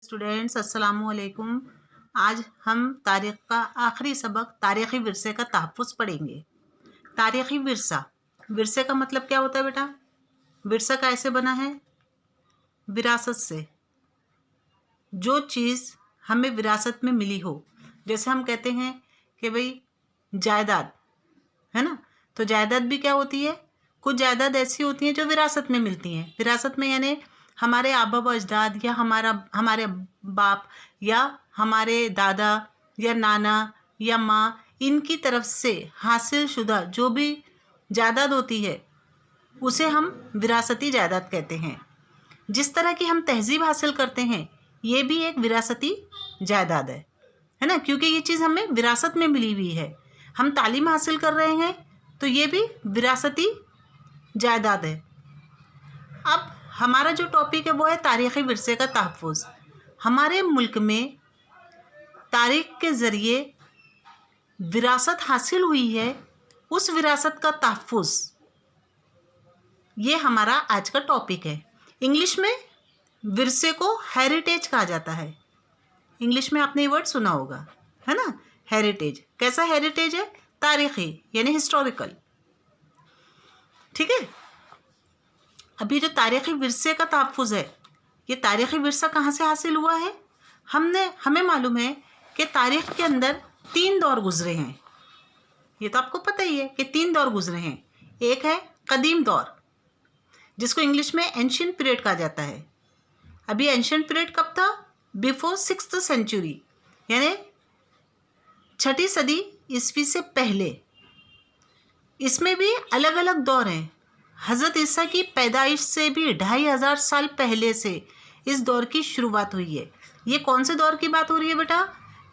Students, अस्सलाम वालेकुम। आज हम तारीख़ का आखिरी सबक तारीख़ी विरसे का तहफ़्फ़ुज़ पढ़ेंगे। तारीख़ी विरसा, विरसे का मतलब क्या होता है बेटा? विरसा कैसे बना है? विरासत से। जो चीज़ हमें विरासत में मिली हो, जैसे हम कहते हैं कि भाई जायदाद है ना, तो जायदाद भी क्या होती है? कुछ जायदाद ऐसी होती हैं जो विरासत में मिलती हैं। विरासत में यानी हमारे आबा व अजदाद या हमारे बाप या हमारे दादा या नाना या माँ, इनकी तरफ से हासिल शुदा जो भी जायदाद होती है उसे हम विरासती जायदाद कहते हैं। जिस तरह की हम तहजीब हासिल करते हैं ये भी एक विरासती जायदाद है ना, क्योंकि ये चीज़ हमें विरासत में मिली हुई है। हम तालीम हासिल कर रहे हैं तो ये भी विरासती जायदाद है। अब हमारा जो टॉपिक है वो है तारीख़ी विरसे का तहफ़्फ़ुज़। हमारे मुल्क में तारीख़ के ज़रिए विरासत हासिल हुई है, उस विरासत का तहफ़्फ़ुज़, ये हमारा आज का टॉपिक है। इंग्लिश में विरसे को हेरिटेज कहा जाता है। इंग्लिश में आपने ये वर्ड सुना होगा, है ना, हेरिटेज। कैसा हेरिटेज है? तारीख़ी यानी हिस्टोरिकल। ठीक है। अभी जो तारीख़ी विरसे का तहफ़्फ़ुज़ है, ये तारीख़ी विरसा कहाँ से हासिल हुआ है? हमें मालूम है कि तारीख़ के अंदर 3 दौर गुज़रे हैं। ये तो आपको पता ही है कि 3 दौर गुज़रे हैं। एक है कदीम दौर, जिसको इंग्लिश में एंशिएंट पीरियड कहा जाता है। अभी एंशिएंट पीरियड कब था? बिफोर 6th सेंचुरी, यानी 6ठी सदी ईस्वी से पहले। इसमें भी अलग अलग दौर हैं। हज़रत ईसा की पैदाइश से भी 2500 साल पहले से इस दौर की शुरुआत हुई है। ये कौन से दौर की बात हो रही है बेटा?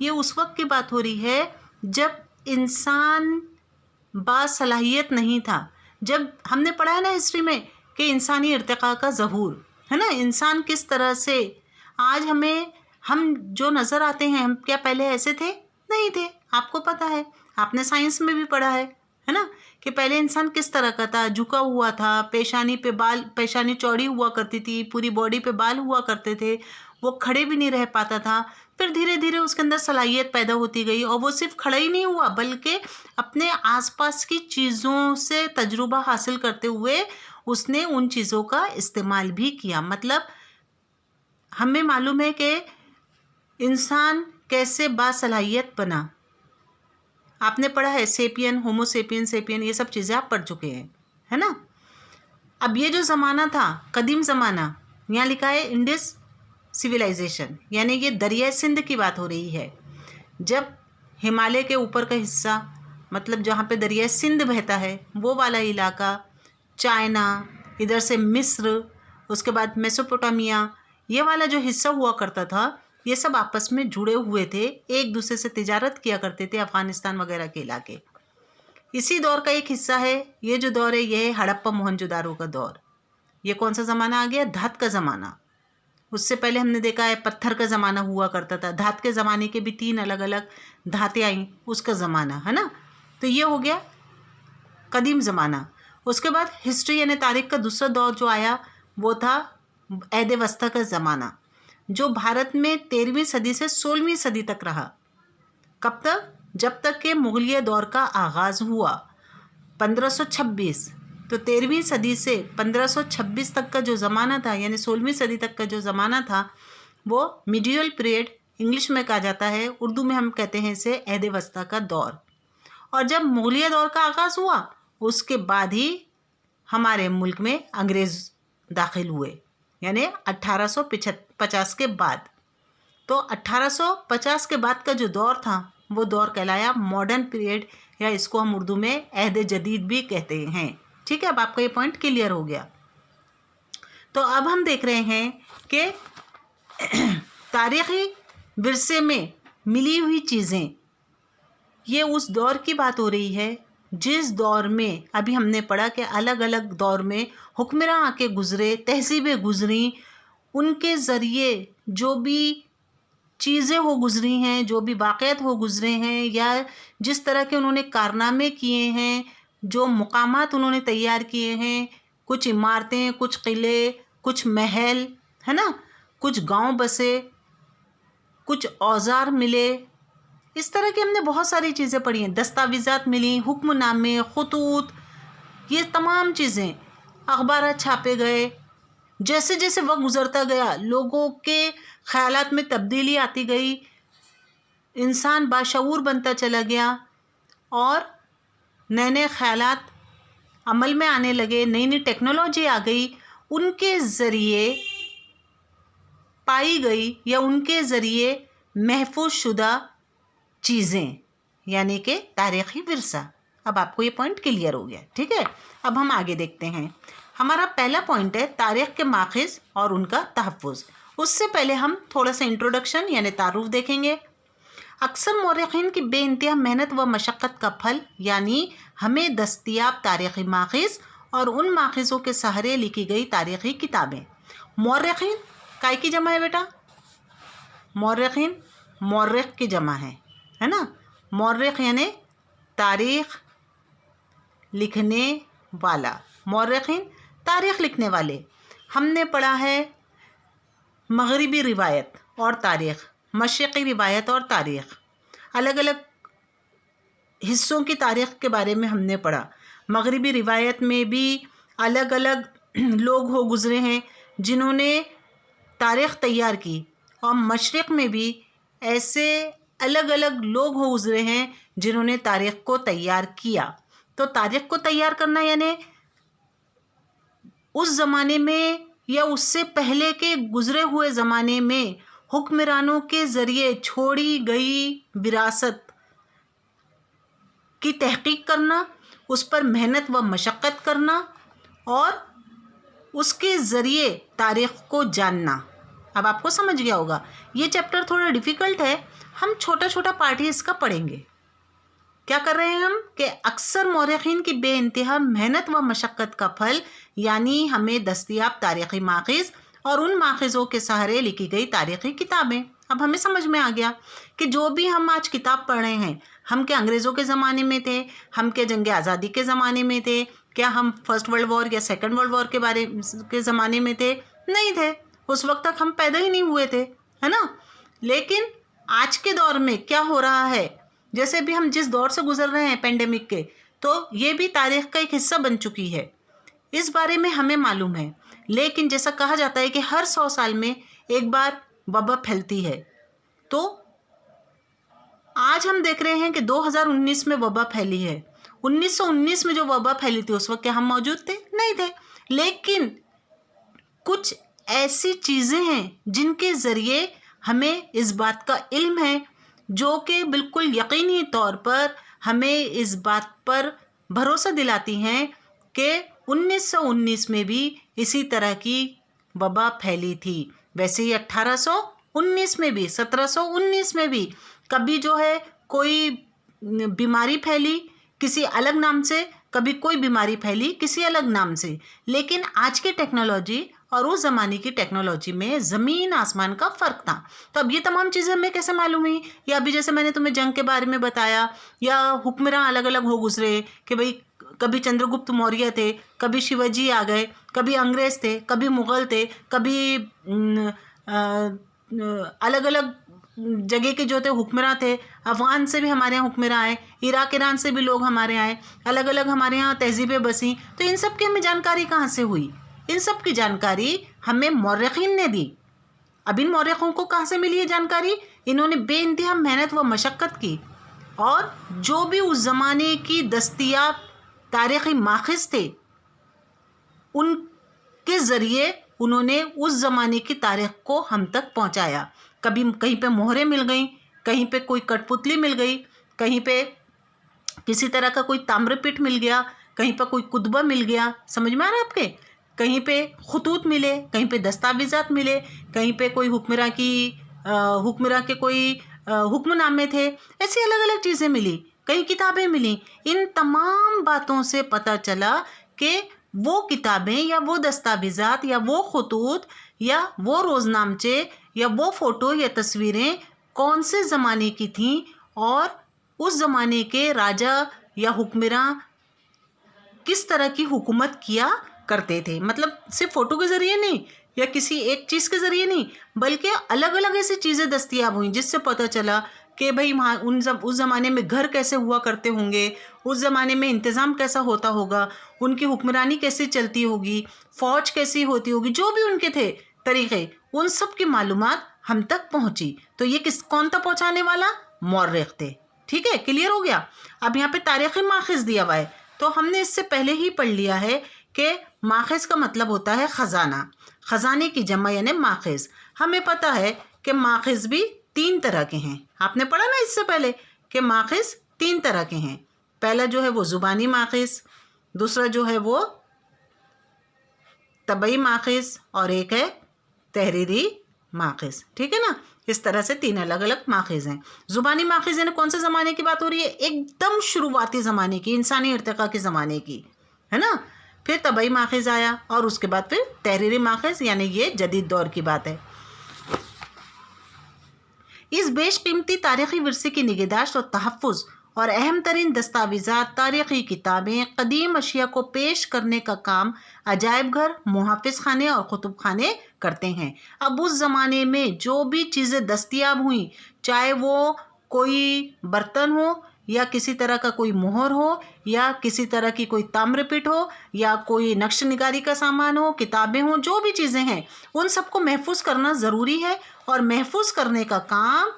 ये उस वक्त की बात हो रही है जब इंसान बासलाहियत नहीं था। जब हमने पढ़ा है ना हिस्ट्री में कि इंसानी इर्तिका का ज़हूर, है ना, इंसान किस तरह से आज हम जो नज़र आते हैं, हम क्या पहले ऐसे थे? नहीं थे। आपको पता है, आपने साइंस में भी पढ़ा है ना, कि पहले इंसान किस तरह का था, झुका हुआ था, पेशानी चौड़ी हुआ करती थी, पूरी बॉडी पे बाल हुआ करते थे, वो खड़े भी नहीं रह पाता था। फिर धीरे धीरे उसके अंदर सलाहियत पैदा होती गई और वो सिर्फ खड़ा ही नहीं हुआ बल्कि अपने आसपास की चीज़ों से तजुर्बा हासिल करते हुए उसने उन चीज़ों का इस्तेमाल भी किया। मतलब हमें मालूम है कि इंसान कैसे बासलाहियत बना। आपने पढ़ा है सेपियन, होमोसेपियन, ये सब चीज़ें आप पढ़ चुके हैं, है ना। अब ये जो ज़माना था कदीम ज़माना, यहाँ लिखा है इंडस सिविलाइजेशन, यानी ये दरिया सिंध की बात हो रही है। जब हिमालय के ऊपर का हिस्सा, मतलब जहाँ पे दरिया सिंध बहता है, वो वाला इलाका, चाइना, इधर से मिस्र, उसके बाद मेसोपोटामिया, ये वाला जो हिस्सा हुआ करता था, ये सब आपस में जुड़े हुए थे, एक दूसरे से तिजारत किया करते थे, अफ़गानिस्तान वगैरह के इलाके। इसी दौर का एक हिस्सा है ये जो दौर है, ये है हड़प्पा मोहनजोदारो का दौर। ये कौन सा ज़माना आ गया? धात का ज़माना। उससे पहले हमने देखा है पत्थर का ज़माना हुआ करता था। धात के ज़माने के भी 3 अलग अलग धातें आई, उसका ज़माना, है ना। तो ये हो गया कदीम ज़माना। उसके बाद हिस्ट्री यानी तारीख़ का दूसरा दौर जो आया वो था ऐद वस्ता का ज़माना, जो भारत में 13वीं सदी से 16वीं सदी तक रहा। कब तक? जब तक कि मुग़लिया दौर का आगाज़ हुआ 1526। तो 13वीं सदी से 1526 तक का जो ज़माना था, यानी 16वीं सदी तक का जो ज़माना था, वो मिडियल पीरियड इंग्लिश में कहा जाता है। उर्दू में हम कहते हैं इसे ऐद वस्ता का दौर। और जब मुग़लिया दौर का आगाज़ हुआ उसके बाद ही हमारे मुल्क में अंग्रेज़ दाखिल हुए, यानी 1850 के बाद। तो 1850 के बाद का जो दौर था वो दौर कहलाया मॉडर्न पीरियड, या इसको हम उर्दू में अहद जदीद भी कहते हैं। ठीक है, अब आपका ये पॉइंट क्लियर हो गया। तो अब हम देख रहे हैं कि तारीख़ी विरसे में मिली हुई चीज़ें, ये उस दौर की बात हो रही है जिस दौर में अभी हमने पढ़ा कि अलग अलग दौर में हुक्मरां आके गुज़रे, तहजीबें गुज़री, उनके ज़रिए जो भी चीज़ें हो गुज़री हैं, जो भी वाक़यात हो गुज़रे हैं, या जिस तरह के उन्होंने कारनामे किए हैं, जो मुकामात उन्होंने तैयार किए हैं, कुछ इमारतें, कुछ किले, कुछ महल, है ना, कुछ गांव बसे, کچھ اوزار ملے، اس طرح کی ہم نے بہت ساری چیزیں پڑھی ہیں، دستاویزات ملی، حکم نامے، خطوط، یہ تمام چیزیں، اخبارات چھاپے گئے. جیسے جیسے وقت گزرتا گیا لوگوں کے خیالات میں تبدیلی آتی گئی، انسان باشعور بنتا چلا گیا اور نئے نئے خیالات عمل میں آنے لگے، نئی نئی ٹیکنالوجی آ گئی، ان کے ذریعے پائی گئی یا ان کے ذریعے محفوظ شدہ چیزیں، یعنی کہ تاریخی ورثہ. اب آپ کو یہ پوائنٹ کلیئر ہو گیا، ٹھیک ہے. اب ہم آگے دیکھتے ہیں. ہمارا پہلا پوائنٹ ہے تاریخ کے ماخذ اور ان کا تحفظ. اس سے پہلے ہم تھوڑا سا انٹروڈکشن یعنی تعارف دیکھیں گے. اکثر مورخین کی بے انتہا محنت و مشقت کا پھل یعنی ہمیں دستیاب تاریخی ماخذ اور ان ماخذوں کے سہارے لکھی گئی تاریخی کتابیں. مورخین کائے کی جمع ہے بیٹا؟ مورخین مورخ کی جمع ہے نا. مورخ یعنی تاریخ لکھنے والا، مورخین تاریخ لکھنے والے. ہم نے پڑھا ہے مغربی روایت اور تاریخ، مشرقی روایت اور تاریخ، الگ الگ حصوں کی تاریخ کے بارے میں ہم نے پڑھا. مغربی روایت میں بھی الگ الگ لوگ ہو گزرے ہیں جنہوں نے تاریخ تیار کی، اور مشرق میں بھی ایسے الگ الگ لوگ ہو گزرے ہیں جنہوں نے تاریخ کو تیار کیا. تو تاریخ کو تیار کرنا یعنی اس زمانے میں یا اس سے پہلے کے گزرے ہوئے زمانے میں حکمرانوں کے ذریعے چھوڑی گئی وراثت کی تحقیق کرنا، اس پر محنت و مشقت کرنا اور اس کے ذریعے تاریخ کو جاننا. اب آپ کو سمجھ گیا ہوگا. یہ چیپٹر تھوڑا ڈیفیکلٹ ہے، ہم چھوٹا چھوٹا پارٹ ہی اس کا پڑھیں گے. کیا کر رہے ہیں ہم کہ اکثر مورخین کی بے انتہا محنت و مشقت کا پھل یعنی ہمیں دستیاب تاریخی ماخذ اور ان ماخذوں کے سہارے لکھی گئی تاریخی کتابیں. اب ہمیں سمجھ میں آ گیا کہ جو بھی ہم آج کتاب پڑھ رہے ہیں، ہم کیا انگریزوں کے زمانے میں تھے، ہم کیا جنگ آزادی کے زمانے میں تھے، کیا ہم فرسٹ ورلڈ وار یا سیکنڈ ورلڈ وار کے زمانے میں تھے؟ نہیں تھے. اس وقت تک ہم پیدا ہی نہیں ہوئے تھے، ہے نا. لیکن آج کے دور میں کیا ہو رہا ہے، جیسے بھی ہم جس دور سے گزر رہے ہیں پینڈیمک کے، تو یہ بھی تاریخ کا ایک حصہ بن چکی ہے. اس بارے میں ہمیں معلوم ہے. لیکن جیسا کہا جاتا ہے کہ ہر 100 سال میں ایک بار وبا پھیلتی ہے، تو آج ہم دیکھ رہے ہیں کہ 2019 میں وبا پھیلی ہے. 1919 میں جو وبا پھیلی تھی اس وقت کیا ہم موجود تھے؟ نہیں تھے. لیکن کچھ ایسی چیزیں ہیں جن کے ذریعے ہمیں اس بات کا علم ہے، جو کہ بالکل یقینی طور پر ہمیں اس بات پر بھروسہ دلاتی ہیں کہ 1919 میں بھی اسی طرح کی وبا پھیلی تھی. ویسے ہی 1819 میں بھی، 1719 میں بھی کبھی جو ہے کوئی بیماری پھیلی کسی الگ نام سے، کبھی کوئی بیماری پھیلی کسی الگ نام سے. لیکن آج کی ٹیکنالوجی اور اس زمانے کی ٹیکنالوجی میں زمین آسمان کا فرق تھا. تو اب یہ تمام چیزیں ہمیں کیسے معلوم ہوئی؟ یا ابھی جیسے میں نے تمہیں جنگ کے بارے میں بتایا، یا حکمراں الگ الگ ہو گزرے کہ بھئی کبھی چندر گپت موریہ تھے، کبھی شیواجی آ گئے، کبھی انگریز تھے، کبھی مغل تھے، کبھی الگ الگ جگہ کے جو تھے حکمراں تھے. افغان سے بھی ہمارے یہاں حکمراں آئے، عراق ایران سے بھی لوگ ہمارے آئے، الگ الگ ہمارے یہاں تہذیبیں بسیں. تو ان سب کی ہمیں جانکاری کہاں سے ہوئی؟ ان سب کی جانکاری ہمیں مورخین نے دی. اب ان مورخوں کو کہاں سے ملی یہ جانکاری؟ انہوں نے بے انتہا محنت و مشقت کی، اور جو بھی اس زمانے کی دستیاب تاریخی ماخذ تھے ان کے ذریعے انہوں نے اس زمانے کی تاریخ کو ہم تک پہنچایا. کبھی کہیں پہ مہریں مل گئیں، کہیں پہ کوئی کٹ پتلی مل گئی، کہیں پہ کسی طرح کا کوئی تامر پٹ مل گیا، کہیں پہ کوئی کتبہ مل گیا. سمجھ میں آ رہا ہے آپ کے؟ کہیں پہ خطوط ملے، کہیں پہ دستاویزات ملے، کہیں پہ کوئی حکمراں کے کوئی حکم نامے تھے. ایسی الگ الگ چیزیں ملی، کئی کتابیں ملیں. ان تمام باتوں سے پتہ چلا کہ وہ کتابیں یا وہ دستاویزات یا وہ خطوط یا وہ روزنامچے یا وہ فوٹو یا تصویریں کون سے زمانے کی تھیں، اور اس زمانے کے راجا یا حکمراں کس طرح کی حکومت کیا کرتے تھے. مطلب صرف فوٹو کے ذریعے نہیں، या किसी एक चीज़ के ज़रिए नहीं, बल्कि अलग अलग ऐसी चीज़ें दस्तयाब हुई जिससे पता चला कि भाई वहाँ उस ज़माने में घर कैसे हुआ करते होंगे, उस ज़माने में इंतज़ाम कैसा होता होगा, उनकी हुक्मरानी कैसी चलती होगी, फ़ौज कैसी होती होगी, जो भी उनके थे तरीक़े, उन सब की मालूमात हम तक पहुँची। तो ये कौन था पहुँचाने वाला? मौर्रिख थे। ठीक है, क्लियर हो गया। अब यहाँ पे तारीख़ी माखिज़ दिया हुआ है, तो हमने इससे पहले ही पढ़ लिया है कि माखिज़ का मतलब होता है ख़जाना, ख़जाने की जमा यानी माखिज़। हमें पता है कि माखिज़ भी 3 तरह के हैं। आपने पढ़ा ना इससे पहले कि माखिज़ 3 तरह के हैं। पहला जो है वो ज़ुबानी माखिज़, दूसरा जो है वो तबई माखिज़ और एक है तहरीरी माखिज़। ठीक है ना, इस तरह से 3 अलग अलग माखिज़ हैं। ज़ुबानी माखिज़ यानी कौन से ज़माने की बात हो रही है? एकदम शुरुआती ज़माने की, इंसानी इर्तिक़ा के ज़माने की, है ना। फिर तबई माखिज़ आया और उसके बाद फिर तहरीरी माखिज़, यानी ये जदीद दौर की बात है। इस बेशकीमती तारीख़ी विरसे की निगहदाश्त और तहफ़्फ़ुज़ और अहम तरीन दस्तावेज़ात, तारीख़ी किताबें, क़दीम अशिया को पेश करने का काम अजायब घर, मुहाफ़िज़ खाने और कुतुब खाने करते हैं। अब उस ज़माने में जो भी चीज़ें दस्तयाब हुई, चाहे वो कोई बर्तन हो या किसी तरह का कोई मोहर हो या किसी तरह की कोई ताम्रपीठ हो या कोई नक्श निगारी का सामान हो, किताबें हों, जो भी चीज़ें हैं, उन सबको महफूज करना ज़रूरी है। और महफूज करने का काम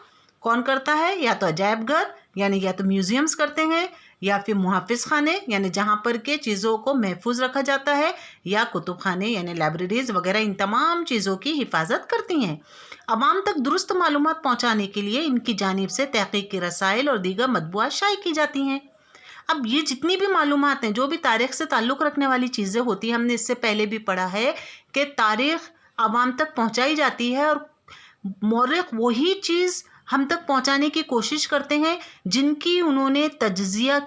कौन करता है? या तो अजायब घर यानी या तो म्यूज़ियम्स करते हैं, या फिर मुहाफ़िज़ खाने यानी जहाँ पर के चीज़ों को महफूज रखा जाता है, या कुतुब खाने यानी लाइब्रेरीज़ वगैरह इन तमाम चीज़ों की हिफाजत करती हैं। अवाम तक दुरुस्त मालूमात पहुँचाने के लिए इनकी जानिब से तहक़ीक़ की रसाइल और दीगर मतबूआत शाये की जाती हैं। अब ये जितनी भी मालूमात हैं, जो भी तारीख़ से ताल्लुक़ रखने वाली चीज़ें होती हैं, हमने इससे पहले भी पढ़ा है कि तारीख़ अवाम तक पहुँचाई जाती है और मौर्रिख वही चीज़ हम तक पहुंचाने की कोशिश करते हैं जिनका उन्होंने तज्ज़िया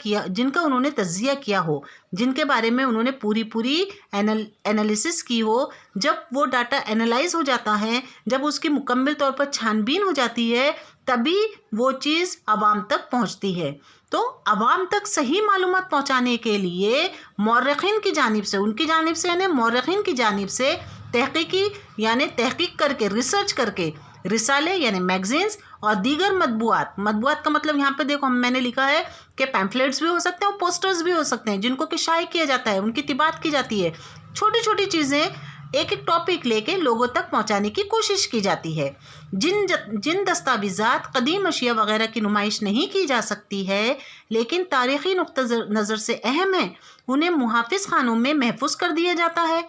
किया हो, जिनके बारे में उन्होंने पूरी एनालिसिस की हो। जब वो डाटा एनालाइज हो जाता है, जब उसकी मुकम्मल तौर पर छानबीन हो जाती है, तभी वो चीज़ आवाम तक पहुंचती है। तो आवाम तक सही मालूमात पहुंचाने के लिए मौर्रिखीन की जानिब से, उनकी जानिब से यानी मौर्रिखीन की जानिब से तहक़ीक़ी यानी तहक़ीक़ करके, रिसर्च करके, रिसाले यानी मैगज़ीन्स और दीगर मतबूआत का मतलब यहाँ पे देखो मैंने लिखा है कि पैम्फलेट्स भी हो सकते हैं और पोस्टर्स भी हो सकते हैं, जिनको कि शाये किया जाता है, उनकी तिबात की जाती है। छोटी छोटी चीज़ें एक एक टॉपिक लेके लोगों तक पहुँचाने की कोशिश की जाती है। जिन दस्तावेज़ात कदीम अशिया वगैरह की नुमाइश नहीं की जा सकती है, लेकिन तारीख़ी नुक्ता नज़र से अहम है, उन्हें मुहाफ़िज़ खानों में महफूज कर दिया जाता है।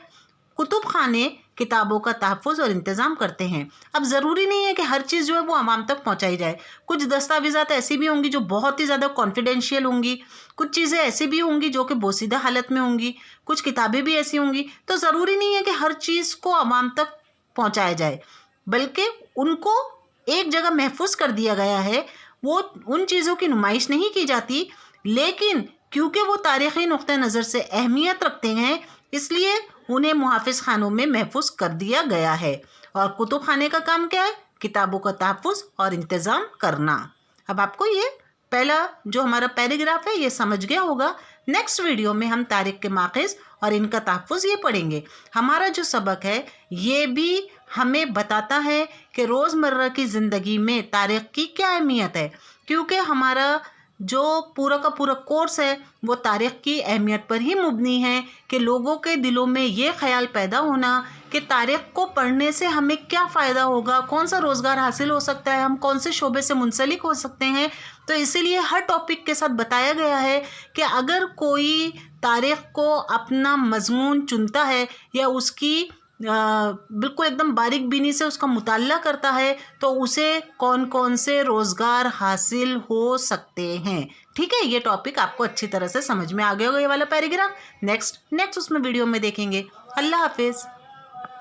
कुतुब खाने किताबों का तहफ़्फ़ुज़ और इंतज़ाम करते हैं। अब ज़रूरी नहीं है कि हर चीज़ जो है वो आवाम तक पहुंचाई जाए। कुछ दस्तावेज़ात ऐसी भी होंगी जो बहुत ही ज़्यादा कॉन्फिडेंशियल होंगी, कुछ चीज़ें ऐसी भी होंगी जो कि बोसीदा हालत में होंगी, कुछ किताबें भी ऐसी होंगी। तो ज़रूरी नहीं है कि हर चीज़ को आवाम तक पहुँचाया जाए, बल्कि उनको एक जगह महफूज कर दिया गया है। वो उन चीज़ों की नुमाइश नहीं की जाती, लेकिन क्योंकि वो तारीख़ी नुक्ते नज़र से अहमियत रखते हैं, इसलिए उन्हें मुहाफ़िज़ खानों में महफूज कर दिया गया है। और कुतुब खाने का काम क्या है? किताबों का तहफ़्फ़ुज़ और इंतज़ाम करना। अब आपको ये पहला जो हमारा पैराग्राफ है ये समझ गया होगा। नेक्स्ट वीडियो में हम तारीख़ के माखिज़ और इनका तहफ़्फ़ुज़ ये पढ़ेंगे। हमारा जो सबक है ये भी हमें बताता है कि रोज़मर्रा की ज़िंदगी में तारीख़ की क्या अहमियत है, क्योंकि हमारा जो पूरा का पूरा कोर्स है वो तारीख़ की अहमियत पर ही मुबनी है कि लोगों के दिलों में ये ख़याल पैदा होना कि तारीख़ को पढ़ने से हमें क्या फ़ायदा होगा, कौन सा रोज़गार हासिल हो सकता है, हम कौन से शोबे से मुंसलिक हो सकते हैं। तो इसीलिए हर टॉपिक के साथ बताया गया है कि अगर कोई तारीख़ को अपना मज़मून चुनता है या उसकी बिल्कुल एकदम बारीक बीनी से उसका मुताला करता है, तो उसे कौन कौन से रोज़गार हासिल हो सकते हैं। ठीक है, ये टॉपिक आपको अच्छी तरह से समझ में आ गया होगा, ये वाला पैराग्राफ। नेक्स्ट उसमें वीडियो में देखेंगे। अल्लाह हाफिज़।